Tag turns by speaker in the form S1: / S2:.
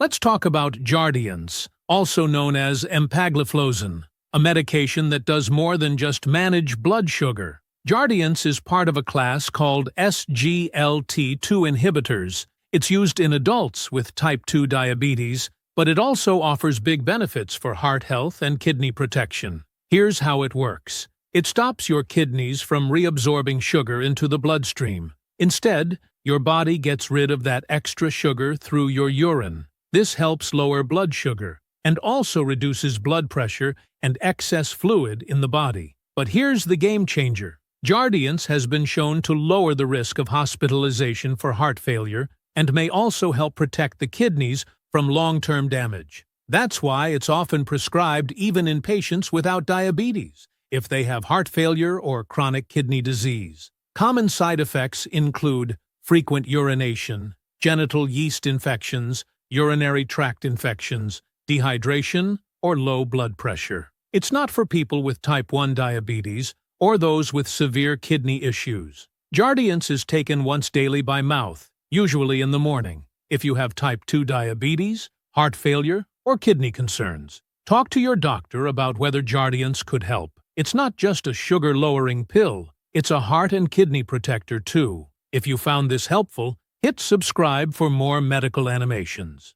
S1: Let's talk about Jardiance, also known as Empagliflozin, a medication that does more than just manage blood sugar. Jardiance is part of a class called SGLT2 inhibitors. It's used in adults with type 2 diabetes, but it also offers big benefits for heart health and kidney protection. Here's how it works. It stops your kidneys from reabsorbing sugar into the bloodstream. Instead, your body gets rid of that extra sugar through your urine. This helps lower blood sugar and also reduces blood pressure and excess fluid in the body. But here's the game changer. Jardiance has been shown to lower the risk of hospitalization for heart failure and may also help protect the kidneys from long-term damage. That's why it's often prescribed even in patients without diabetes, if they have heart failure or chronic kidney disease. Common side effects include frequent urination, genital yeast infections, urinary tract infections, dehydration, or low blood pressure. It's not for people with type 1 diabetes or those with severe kidney issues. Jardiance is taken once daily by mouth, usually in the morning, if you have type 2 diabetes, heart failure, or kidney concerns. Talk to your doctor about whether Jardiance could help. It's not just a sugar-lowering pill, it's a heart and kidney protector too. If you found this helpful, hit subscribe for more medical animations.